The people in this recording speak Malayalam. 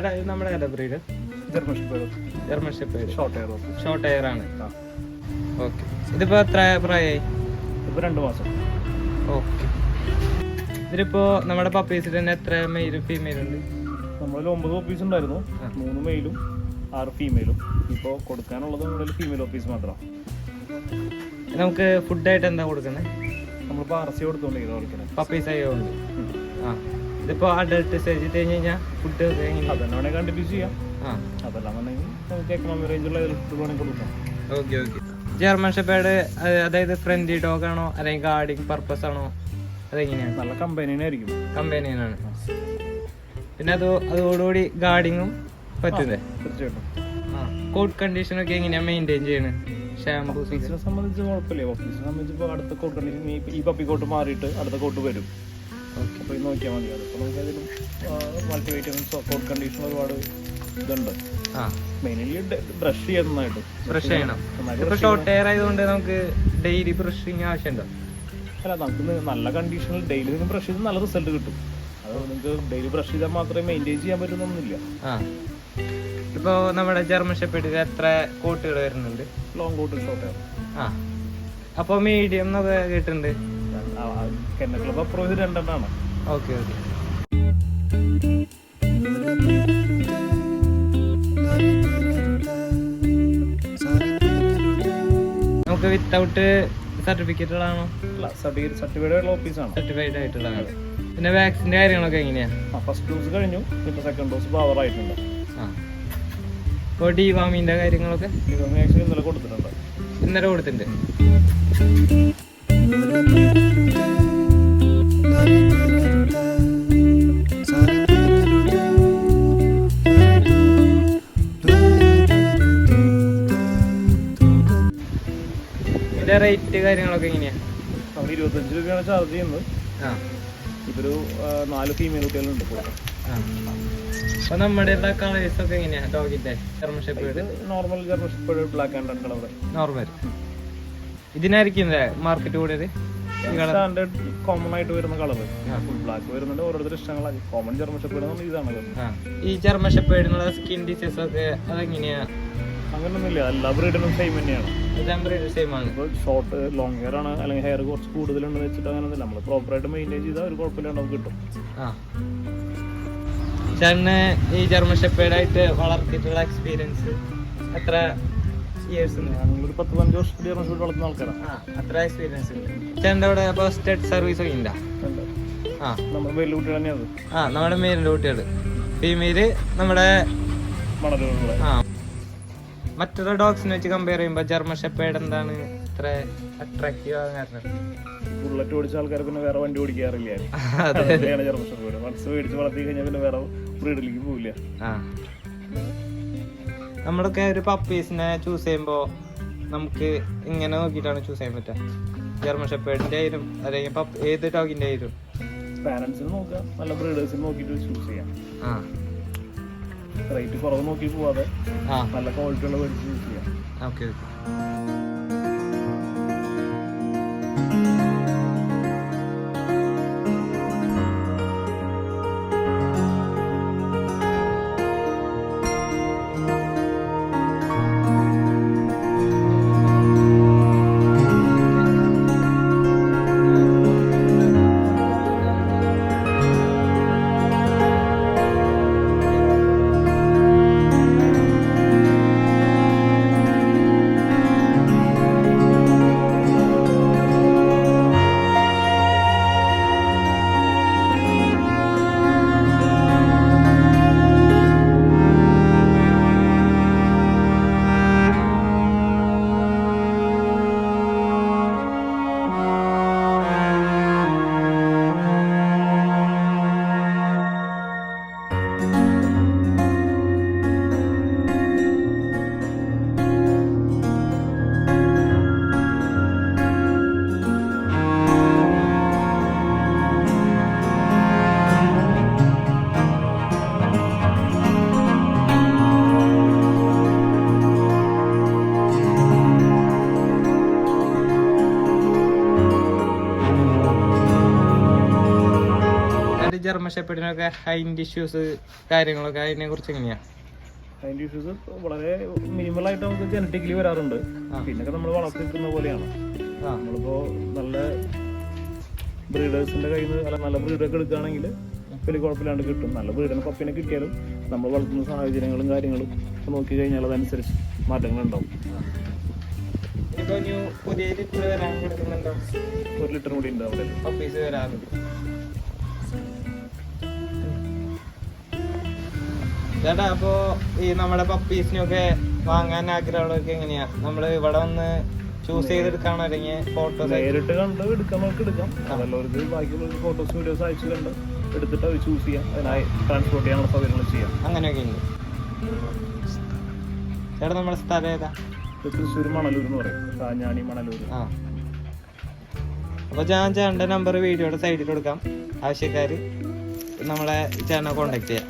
നമ്മുടെ breed German shepherd short hair ആണ്. ഓക്കെ, ഇതിപ്പോ എത്ര പ്രായമായി? ഇപ്പൊ 2 മാസം. ഓക്കെ, ഇതിലിപ്പോ നമ്മുടെ പപ്പീസിൽ തന്നെ എത്ര മെയിലും ഫീമെയിലും ഉണ്ട്? നമ്മളിൽ 9 പപ്പീസ് ഉണ്ടായിരുന്നു, 3 മെയിലും 6 ഫീമെയിലും. ഇപ്പോൾ കൊടുക്കാനുള്ളത് നമ്മുടെ ഫീമെയിൽ പപ്പീസ് മാത്രം. നമുക്ക് ഫുഡായിട്ട് എന്താ കൊടുക്കുന്നത്? നമ്മളിപ്പോൾ RC കൊടുത്തോണ്ടിരിക്കുന്നത് പപ്പീസ് ആയതുകൊണ്ട്. ഇതിപ്പോ അഡൽട്ട് സ്റ്റേജ് കഴിഞ്ഞ് കഴിഞ്ഞാൽ ഫുഡ് അതന്നെ കണ്ടിന്യൂ ചെയ്യാം. അതല്ലാന്നുണ്ടെങ്കിൽ നമുക്ക് എക്കണോമിക് റേഞ്ചുള്ള ഫുഡ് വേണമെങ്കിൽ കൊടുക്കാം. Okay okay. ജർമ്മൻ ഷെപ്പേർഡ് അതായത് ഫ്രണ്ട്ലി ഡോഗ് ആണോ അല്ലെങ്കിൽ ഗാർഡിങ് പർപ്പസ് ആണോ, അതെങ്ങനെയാണ്? നല്ല കമ്പനിയായിരിക്കും. കമ്പനിയാണ്. പിന്നെ അതോടുകൂടി ഗാർഡിങ്ങും പറ്റുന്നേ? തീർച്ചയായിട്ടും. കോട്ട് കണ്ടീഷനൊക്കെ എങ്ങനെയാണ് മെയിൻറ്റെയിൻ ചെയ്യണത്? ഷാമ്പൂ പപ്പീസിനെ സംബന്ധിച്ച് കുഴപ്പമില്ല. പപ്പീസിനെ സംബന്ധിച്ച് ഇപ്പോൾ അടുത്ത കോട്ട് കണ്ടീഷൻ ഈ പപ്പി കോട്ട് മാറിയിട്ട് അടുത്ത കോട്ട് വരും. അപ്പോൾ ഇത് നോക്കിയാൽ മതി. അതിപ്പോൾ നമുക്ക് അതിലും മൾട്ടിവൈറ്റമിൻസോ കോട്ട് കണ്ടീഷൻ ഒരുപാട് ഇതുണ്ട്. മെയിൻലി ബ്രഷ് ചെയ്യുന്നതായിട്ട് ബ്രഷ് ചെയ്യണം. ഇപ്പോൾ ഷോർട്ട് ഹെയർ ആയതുകൊണ്ട് നമുക്ക് ഡെയിലി ബ്രഷിങ് ആവശ്യമുണ്ടോ? അല്ല, നമുക്ക് നല്ല കണ്ടീഷനിൽ ഡെയിലി നിങ്ങൾ ബ്രഷ് ചെയ്ത് നല്ല റിസൾട്ട് കിട്ടും. അത് നിങ്ങൾക്ക് ഡെയിലി ബ്രഷ് ചെയ്താൽ മാത്രമേ മെയിൻറ്റെയിൻ ചെയ്യാൻ പറ്റുന്നൊന്നുമില്ല. ഇപ്പോൾ നമ്മുടെ ജർമ്മൻ ഷെപ്പേർഡിൽ എത്ര കോട്ടുകൾ വരുന്നുണ്ട്? Long coat, short hair. അപ്പോൾ മീഡിയം എന്നൊക്കെ കേട്ടിട്ടുണ്ട്. കെന്നൽ ക്ലബ് അപ്രൂവ് ചെയ്ത് 2 എണ്ണമാണ്. Okay okay. നമുക്ക് വിത്തൗട്ട് സർട്ടിഫിക്കറ്റുകളാണോ? സർട്ടിഫൈഡ് ഓഫീസാണ്. സർട്ടിഫൈഡ് ആയിട്ടുള്ളതാണ്. പിന്നെ വാക്സിൻ്റെ കാര്യങ്ങളൊക്കെ എങ്ങനെയാണ്? ഫസ്റ്റ് ഡോസ് കഴിഞ്ഞു, ഇപ്പോൾ സെക്കൻഡ് ഡോസ് പവർ ആയിട്ടുണ്ട്. ഇപ്പോൾ ഡിവാമിൻ്റെ കാര്യങ്ങളൊക്കെ വാക്സിൻ ഇന്നലെ കൊടുത്തിട്ടുണ്ട്. ഇന്നലെ കൊടുത്തിട്ടുണ്ട്. ഇതിന്റെ റേറ്റ് കാര്യങ്ങളൊക്കെ എങ്ങനെയാ? നമ്മൾ 25 രൂപയാണ് ചാർജ് ചെയ്യുന്നത്. ഇതൊരു 4 ഫീമെയിൽ കുട്ടികളുണ്ട്. അപ്പൊ നമ്മുടെ കളേഴ്സ് ഒക്കെ എങ്ങനെയാ? ഡോഗിന്റെ German shepherd normal German shepherd black and red colour normal. ഇതിനായിരിക്കും മാർക്കറ്റ് കൂടുതൽ സ്റ്റാൻഡേർഡ് കോമൺ ആയിട്ട് വരുന്ന കളർ. ഫുൾ ബ്ലാക്ക് വരുന്നുണ്ട്, ഓരോരുത്തർ ഇഷ്ടങ്ങളാണ്. കോമൺ ജർമ്മൻ ഷെപ്പേർഡ് ഇതാണ്. ഈ ജർമ്മൻ ഷെപ്പേർഡിനുള്ള സ്കിൻ ഡിസീസ് ഒക്കെ അതെങ്ങനെയാ? അങ്ങനൊന്നുമില്ല, എല്ലാ ബ്രീഡിനും സെയിം തന്നെയാണ്. ഇപ്പോൾ ഷോർട്ട് ലോങ് ഹെയർ ആണ് അല്ലെങ്കിൽ ഹെയർ കുറച്ച് കൂടുതലുണ്ടെന്ന് വെച്ചിട്ട് അങ്ങനെയൊന്നുമില്ല. നമ്മൾ പ്രോപ്പറായിട്ട് മെയിൻറ്റെയിൻ ചെയ്താൽ ഒരു കുഴപ്പമില്ലാണ്ട് നമുക്ക് കിട്ടും. ചേട്ടന് ഈ ജർമ്മൻ ഷെപ്പേർഡായിട്ട് വളർത്തിയിട്ടുള്ള എക്സ്പീരിയൻസ് എത്ര ഇയേഴ്സ്? ഞങ്ങളൊരു 10-15 വർഷത്തിൽ ജർമ്മൻ ഷെപ്പേർഡ് വളർത്തുന്ന ആൾക്കാരാണ്. അത്ര എക്സ്പീരിയൻസ് ഉണ്ട്. ചേട്ടൻ്റെ അവിടെ അപ്പോൾ സ്റ്റഡ് സർവീസ് ഒക്കെ ഉണ്ടോ? നമ്മുടെ വലിയ കുട്ടികൾ തന്നെയാണ്. നമ്മുടെ മെയിലിൻ്റെ കുട്ടികൾ. ഫീമെയില് നമ്മുടെ മറ്റുള്ള ഡോഗ്സിനെ വെച്ച് കമ്പയർ ചെയ്യുമ്പോൾ ജർമ്മൻ ഷെപ്പേർഡ് എന്താണ് ഇത്ര അട്രാക്റ്റീവ് ആകാൻ? ബുള്ളറ്റ് ഓടിച്ച ആൾക്കാർ പിന്നെ വേറെ വണ്ടി ഓടിക്കാറില്ല. ജർമ്മൻ ഷെപ്പേർഡ് വൺസ് മേടിച്ച് വളർത്തി കഴിഞ്ഞാൽ പിന്നെ വേറെ ബ്രീഡിലേക്ക് പോവില്ല. നമ്മളൊക്കെ ഒരു പപ്പീസിനെ ചൂസ് ചെയ്യുമ്പോൾ നമുക്ക് ഇങ്ങനെ നോക്കിയിട്ടാണ് ചൂസ് ചെയ്യാൻ പറ്റുക? ജർമ്മൻ ഷെപ്പേർഡിന്റെ ആയാലും അല്ലെങ്കിൽ ഏത് ഡോഗിന്റെ ആയാലും പാരന്റ്സിന് നോക്കാം, നല്ല ബ്രീഡേഴ്സിന് നോക്കിയിട്ട് ചൂസ് ചെയ്യാം. റേറ്റ് കുറവ് നോക്കി പോവാതെ നല്ല ക്വാളിറ്റി ഉള്ള മേടിച്ച് ചൂസ് ചെയ്യാം. Okay okay. ജർമ്മൻ ഷെപ്പേർഡിനൊക്കെ ഹൈൻഡ് ഇഷ്യൂസ് കാര്യങ്ങളൊക്കെ അതിനെ കുറിച്ച് എങ്ങനെയാ? അതിന്റെ ഇഷ്യൂസ് വളരെ മിനിമൽ ആയിട്ട് നമുക്ക് ജനറ്റിക്കലി വരാറുണ്ട്. പിന്നൊക്കെ നമ്മൾ വളർത്തിക്കുന്ന പോലെയാണ്. നമ്മളിപ്പോ നല്ല ബ്രീഡേഴ്സിന്റെ കയ്യിൽ നിന്ന് നല്ല ബ്രീഡൊക്കെ എടുക്കുകയാണെങ്കിൽ വലിയ കുഴപ്പമില്ലാണ്ട് കിട്ടും. നല്ല ബ്രീഡിന് പപ്പിനെ കിട്ടിയാലും നമ്മൾ വളർത്തുന്ന സാഹചര്യങ്ങളും കാര്യങ്ങളും നോക്കി കഴിഞ്ഞാൽ അതനുസരിച്ച് മാറ്റങ്ങളുണ്ടാവും. പുതിയ ലിറ്റർ വരാൻ കൊടുക്കുന്നുണ്ടോ? 1 ലിറ്റർ കൂടി ഉണ്ട് അവിടെ പപ്പീസ് വരാറുണ്ട്. ചേട്ടാ, അപ്പോ ഈ നമ്മുടെ പപ്പീസിനൊക്കെ വാങ്ങാൻ ആഗ്രഹമുള്ളവർക്ക് എങ്ങനെയാ നമ്മള് ഇവിടെ വന്ന് ചൂസ് ചെയ്തെടുക്കാണോ അല്ലെങ്കിൽ ഫോട്ടോസ് നേരിട്ട് കണ്ട് എടുക്കുന്നവർക്ക് എടുക്കാം. അതല്ലവർക്ക് ബാക്കിയുള്ള ഫോട്ടോസ് വീഡിയോസ് അയച്ചു കണ്ട് എടുത്തിട്ട് അത് ചൂസ് ചെയ്യാം. അതിനായി ട്രാൻസ്പോർട്ട് ചെയ്യാനുള്ള സൗകര്യങ്ങൾ ചെയ്യാം. അങ്ങനെയൊക്കെ ഉണ്ട്. ചേട്ടാ, നമ്മുടെ സ്ഥലം ഏതാ? തൃശ്ശൂർ മണലൂർ എന്ന് പറയും. കാഞ്ഞാണി മണലൂർ. അപ്പോൾ ഞാൻ ചേട്ടൻ്റെ നമ്പർ വീഡിയോയുടെ സൈഡിൽ കൊടുക്കാം. ആവശ്യക്കാർ നമ്മളെ ചേട്ടനെ കോൺടാക്ട് ചെയ്യാം.